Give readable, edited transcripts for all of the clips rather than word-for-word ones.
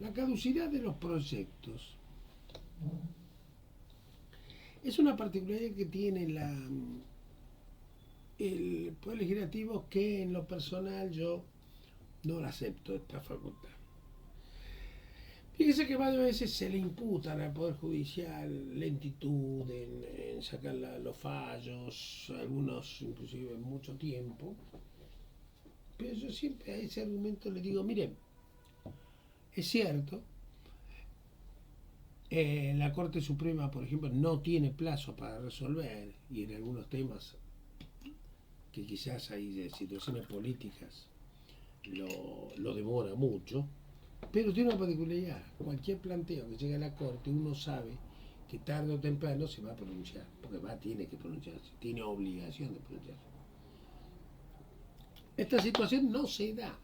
La caducidad de los proyectos es una particularidad que tiene el Poder Legislativo, que en lo personal yo no la acepto, esta facultad. Fíjese que varias veces se le imputan al Poder Judicial lentitud en sacar los fallos, algunos inclusive mucho tiempo, pero yo siempre a ese argumento le digo, miren, es cierto, la Corte Suprema, por ejemplo, no tiene plazo para resolver, y en algunos temas que quizás hay de situaciones políticas lo demora mucho, pero tiene una particularidad. Cualquier planteo que llegue a la Corte, uno sabe que tarde o temprano se va a pronunciar, porque tiene que pronunciarse, tiene obligación de pronunciarse. Esta situación no se da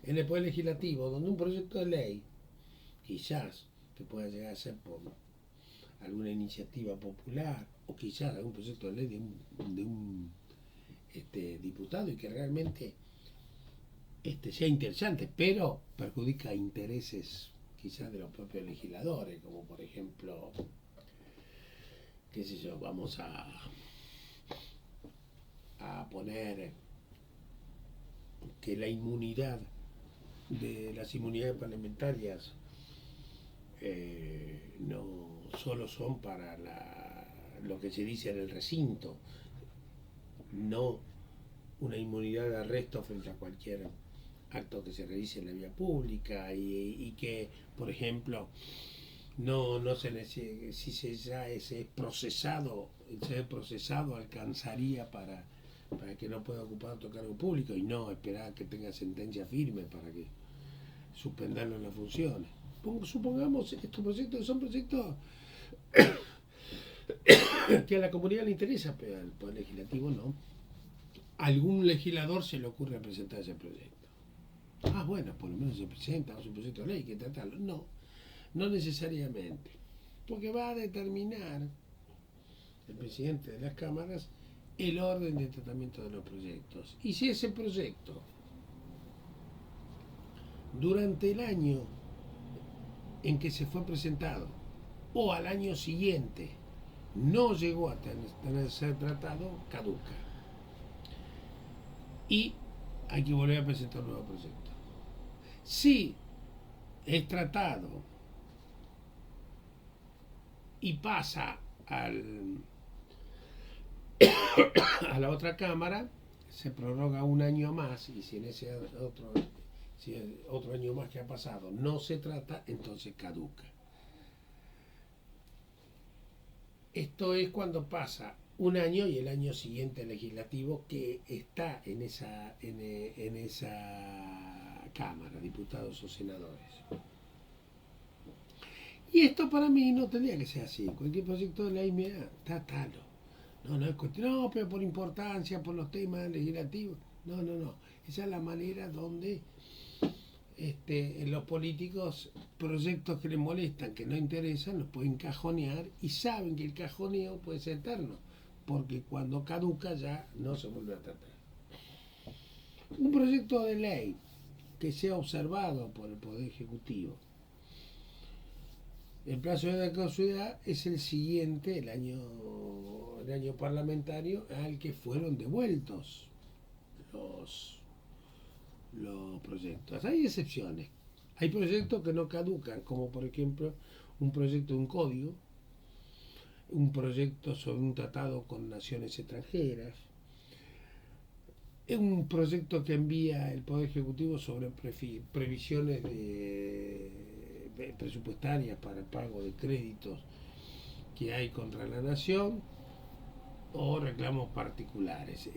en el Poder Legislativo, donde un proyecto de ley, quizás que pueda llegar a ser por alguna iniciativa popular, o quizás algún proyecto de ley de un diputado, y que realmente sea interesante, pero perjudica intereses quizás de los propios legisladores, como por ejemplo, qué sé yo, vamos a poner que la inmunidad de las inmunidades parlamentarias no solo son para lo que se dice en el recinto, no una inmunidad de arresto frente a cualquier acto que se realice en la vía pública, y que, por ejemplo, no se necesita, si ya ese procesado, el ser procesado alcanzaría para que no pueda ocupar otro cargo público, y no esperar a que tenga sentencia firme para que suspenderlo en las funciones. Supongamos estos proyectos son proyectos que a la comunidad le interesa, pero al Poder Legislativo no. Algún legislador se le ocurre presentar ese proyecto. Bueno, por lo menos se presenta su proyecto de ley, hay que tratarlo. No, no necesariamente, porque va a determinar el presidente de las cámaras el orden de tratamiento de los proyectos. Y si ese proyecto, durante el año en que se fue presentado o al año siguiente, no llegó a ser tratado, caduca. Y hay que volver a presentar un nuevo proyecto. Si es tratado y pasa a la otra cámara, se prorroga un año más, y si en ese otro año más que ha pasado no se trata, entonces caduca. Esto es cuando pasa un año y el año siguiente legislativo que está en esa cámara, diputados o senadores. Y esto para mí no tendría que ser así. Cualquier proyecto de ley, mira, está talo. No es cuestión, no, pero por importancia, por los temas legislativos. No. Esa es la manera donde los políticos, proyectos que les molestan, que no interesan, los pueden cajonear, y saben que el cajoneo puede ser eterno, porque cuando caduca ya no se vuelve a tratar. Un proyecto de ley que sea observado por el Poder Ejecutivo, el plazo de la caducidad es el siguiente, el año parlamentario al que fueron devueltos los proyectos. Hay excepciones. Hay proyectos que no caducan, como por ejemplo un proyecto de un código, un proyecto sobre un tratado con naciones extranjeras, un proyecto que envía el Poder Ejecutivo sobre previsiones presupuestarias para el pago de créditos que hay contra la nación, o reclamos particulares.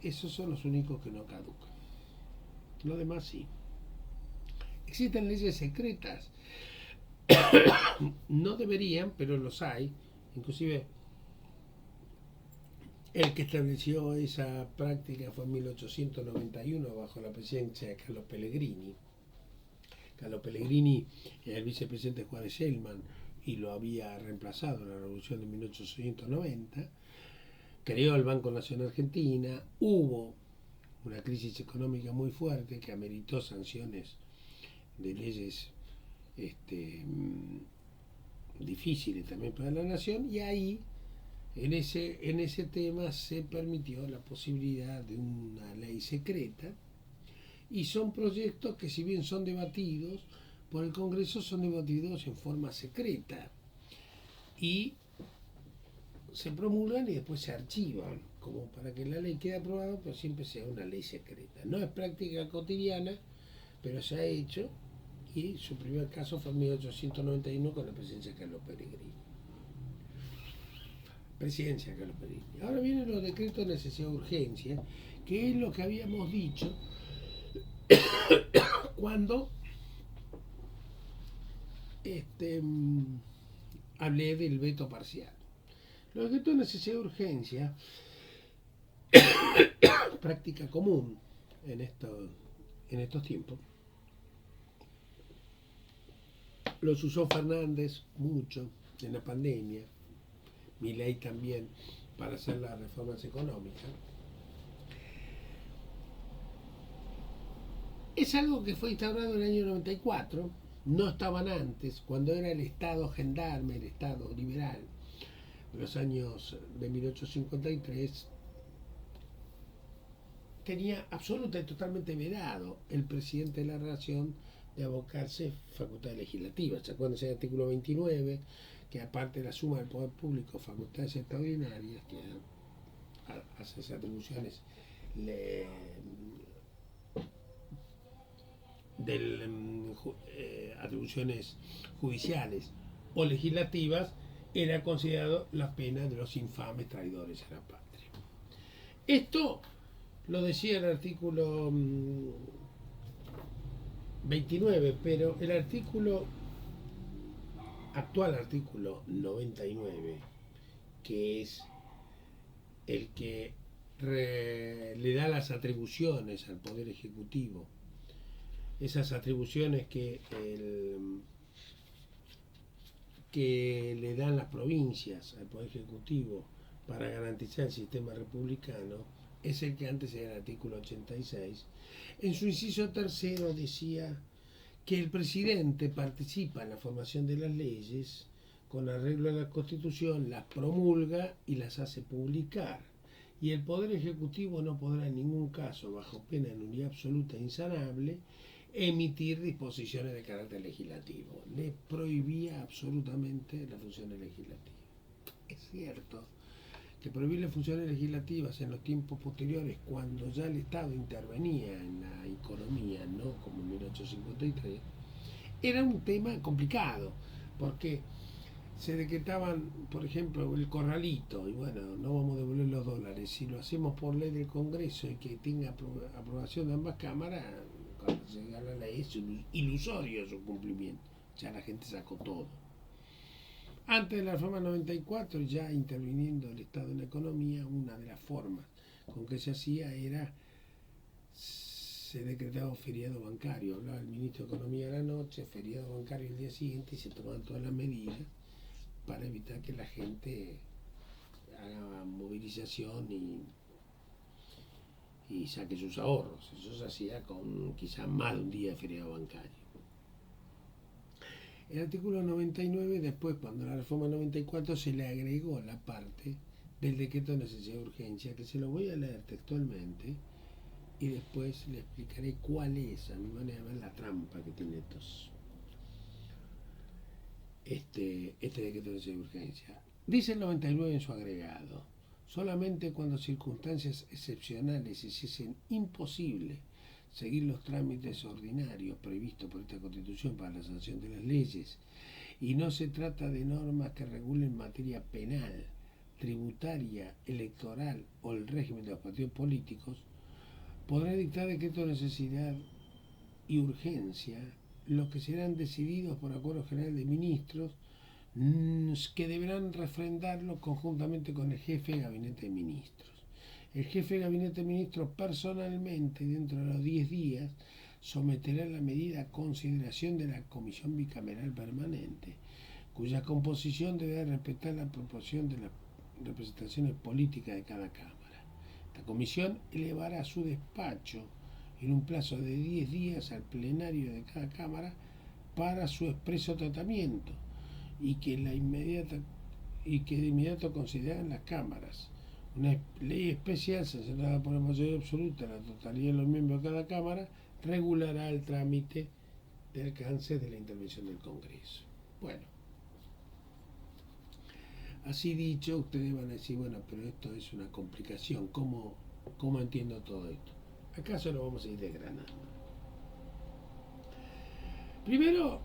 Esos son los únicos que no caducan. Lo demás sí. Existen leyes secretas. No deberían, pero los hay. Inclusive el que estableció esa práctica fue en 1891 bajo la presidencia de Carlos Pellegrini. Carlos Pellegrini era el vicepresidente de Juárez Shellman y lo había reemplazado en la revolución de 1890. Creó el Banco Nación Argentina. Hubo una crisis económica muy fuerte que ameritó sanciones de leyes difíciles también para la nación, y ahí en ese tema se permitió la posibilidad de una ley secreta, y son proyectos que, si bien son debatidos por el Congreso, son debatidos en forma secreta y se promulgan y después se archivan, como para que la ley quede aprobada, pero siempre sea una ley secreta. No es práctica cotidiana, pero se ha hecho, y su primer caso fue en 1891 con la presidencia de Carlos Pellegrini. Ahora vienen los decretos de necesidad de urgencia, que es lo que habíamos dicho cuando hablé del veto parcial. Los decretos de necesidad de urgencia, práctica común en estos tiempos, los usó Fernández mucho en la pandemia, Milei también, para hacer las reformas económicas. Es algo que fue instaurado en el año 94, no estaban antes, cuando era el Estado gendarme, el Estado liberal, en los años de 1853, tenía absoluta y totalmente vedado el presidente de la Nación de abocarse facultades legislativas. ¿Se acuerdan del artículo 29? Que aparte de la suma del poder público, facultades extraordinarias, que hace esas atribuciones atribuciones judiciales o legislativas, era considerado la pena de los infames traidores a la patria. Esto lo decía el artículo 29, pero el actual artículo 99, que es el que le da las atribuciones al Poder Ejecutivo, esas atribuciones que le dan las provincias al Poder Ejecutivo para garantizar el sistema republicano, es el que antes era el artículo 86. En su inciso tercero decía que el presidente participa en la formación de las leyes con arreglo a la Constitución, las promulga y las hace publicar. Y el Poder Ejecutivo no podrá en ningún caso, bajo pena de nulidad absoluta e insanable, emitir disposiciones de carácter legislativo. Le prohibía absolutamente las funciones legislativas. Es cierto que prohibir las funciones legislativas en los tiempos posteriores, cuando ya el Estado intervenía en la economía, no como en 1853, era un tema complicado, porque se decretaban, por ejemplo, el corralito, y bueno, no vamos a devolver los dólares. Si lo hacemos por ley del Congreso y que tenga aprobación de ambas cámaras, cuando se llega a la ley es ilusorio su cumplimiento. Ya la gente sacó todo. Antes de la reforma 94, ya interviniendo el Estado en la economía, una de las formas con que se hacía era, se decretaba un feriado bancario. Hablaba el ministro de Economía de la noche, feriado bancario el día siguiente, y se tomaban todas las medidas para evitar que la gente haga movilización y saque sus ahorros. Eso se hacía con quizás más de un día de feriado bancario. El artículo 99, después, cuando la reforma 94, se le agregó la parte del decreto de necesidad de urgencia, que se lo voy a leer textualmente y después le explicaré cuál es, a mi manera de ver, la trampa que tiene este decreto de necesidad de urgencia. Dice el 99 en su agregado: solamente cuando circunstancias excepcionales hiciesen imposible seguir los trámites ordinarios previstos por esta Constitución para la sanción de las leyes, y no se trata de normas que regulen materia penal, tributaria, electoral o el régimen de los partidos políticos, podrá dictar decretos de necesidad y urgencia, los que serán decididos por acuerdo general de ministros, que deberán refrendarlo conjuntamente con el jefe de gabinete de ministros. El jefe de gabinete de ministros personalmente, dentro de los 10 días, someterá la medida a consideración de la Comisión Bicameral Permanente, cuya composición deberá respetar la proporción de las representaciones políticas de cada Cámara. La comisión elevará a su despacho en un plazo de 10 días al plenario de cada Cámara para su expreso tratamiento y que de inmediato consideran las cámaras. Una ley especial sancionada por la mayoría absoluta, la totalidad de los miembros de cada Cámara, regulará el trámite de alcance de la intervención del Congreso. Bueno, así dicho, ustedes van a decir, bueno, pero esto es una complicación, ¿cómo entiendo todo esto? Acá se lo vamos a ir desgranando. Primero,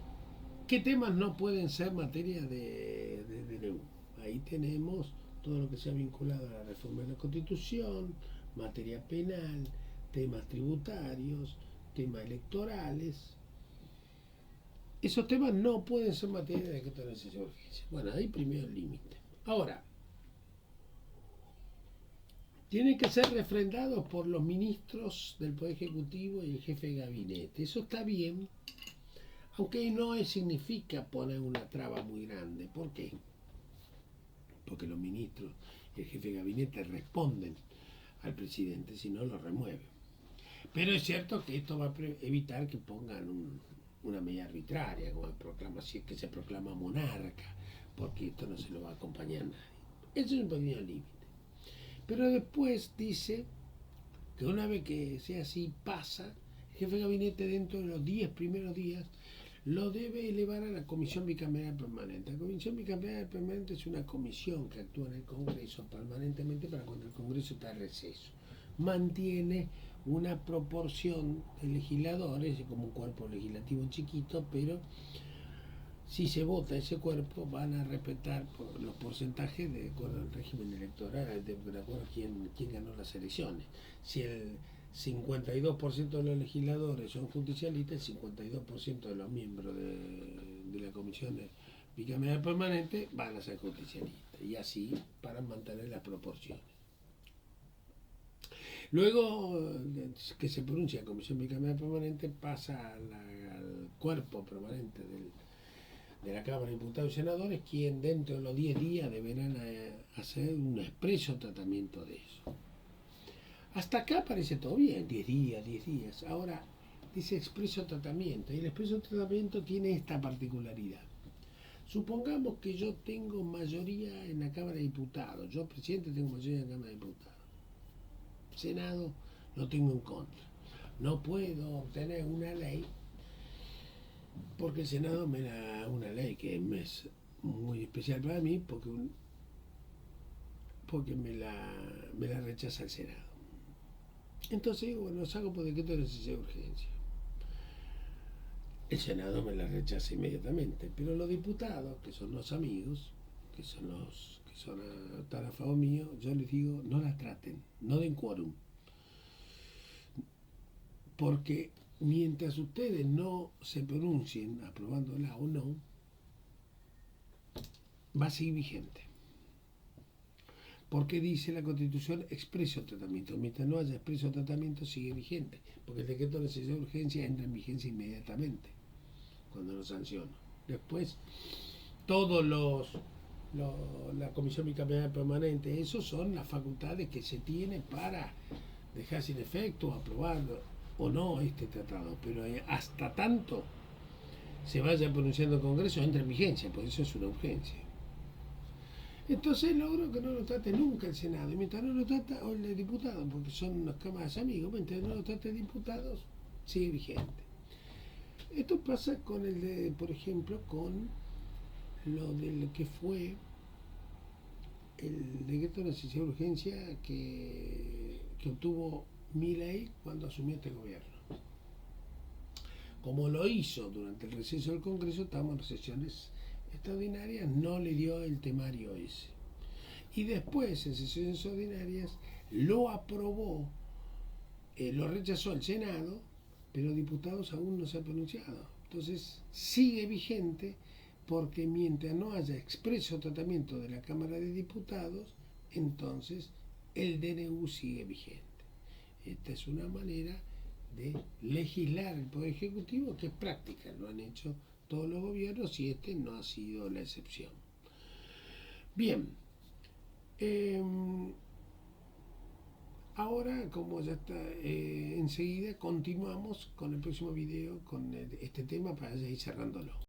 ¿qué temas no pueden ser materia de DNU? Ahí tenemos todo lo que sea vinculado a la reforma de la Constitución, materia penal, temas tributarios, temas electorales. Esos temas no pueden ser materia de decreto de necesidad de urgencia. Bueno, ahí primero el límite. Ahora, tienen que ser refrendados por los ministros del Poder Ejecutivo y el jefe de gabinete. Eso está bien, aunque no significa poner una traba muy grande. ¿Por qué? Porque los ministros y el jefe de gabinete responden al presidente, si no lo remueve. Pero es cierto que esto va a evitar que pongan una medida arbitraria, como proclamación, que se proclama monarca, porque esto no se lo va a acompañar nadie. Eso es un pequeño límite. Pero después dice que una vez que sea así, pasa, el jefe de gabinete dentro de los 10 primeros días lo debe elevar a la Comisión Bicameral Permanente. La Comisión Bicameral Permanente es una comisión que actúa en el Congreso permanentemente para cuando el Congreso está a receso. Mantiene una proporción de legisladores, como un cuerpo legislativo chiquito, pero si se vota ese cuerpo van a respetar los porcentajes de acuerdo al régimen electoral, de acuerdo a quién ganó las elecciones. Si el 52% de los legisladores son justicialistas, el 52% de los miembros de la Comisión de Bicameral Permanente van a ser justicialistas, y así para mantener las proporciones. Luego que se pronuncia la Comisión Bicameral Permanente, pasa al cuerpo permanente de la Cámara de Diputados y Senadores, quien dentro de los 10 días deberán hacer un expreso tratamiento de eso. Hasta acá parece todo bien, 10 días. Ahora dice expreso tratamiento, y el expreso tratamiento tiene esta particularidad. Supongamos que yo tengo mayoría en la Cámara de Diputados, yo presidente tengo mayoría en la Cámara de Diputados, Senado lo tengo en contra. No puedo obtener una ley porque el Senado me da una ley que es muy especial para mí, porque me la rechaza el Senado. Entonces, bueno, saco por decreto de necesidad de urgencia. El Senado me la rechaza inmediatamente, pero los diputados, que son los amigos, que están a favor mío, yo les digo, no la traten, no den quórum. Porque mientras ustedes no se pronuncien aprobándola o no, va a seguir vigente. Porque dice la Constitución expreso tratamiento. Mientras no haya expreso tratamiento, sigue vigente. Porque el decreto de necesidad de urgencia entra en vigencia inmediatamente cuando lo sanciona. Después, todos la Comisión Bicameral Permanente, esos son las facultades que se tiene para dejar sin efecto, aprobar o no este tratado. Pero hasta tanto se vaya pronunciando el Congreso, entra en vigencia, por eso es una urgencia. Entonces logro que no lo trate nunca el Senado, y mientras no lo trata, o el diputado, porque son unas cámaras amigos, mientras no lo trate diputados, sigue vigente. Esto pasa con por ejemplo, con lo del que fue el decreto de necesidad de urgencia que obtuvo Milei cuando asumió este gobierno. Como lo hizo durante el receso del Congreso, estábamos en sesiones extraordinarias, no le dio el temario ese. Y después, en sesiones ordinarias, lo aprobó, lo rechazó el Senado, pero diputados aún no se ha pronunciado. Entonces, sigue vigente, porque mientras no haya expreso tratamiento de la Cámara de Diputados, entonces el DNU sigue vigente. Esta es una manera de legislar el Poder Ejecutivo que es práctica, lo han hecho todos los gobiernos y este no ha sido la excepción. Bien, Ahora, como ya está, enseguida continuamos con el próximo video con este tema para ya ir cerrándolo.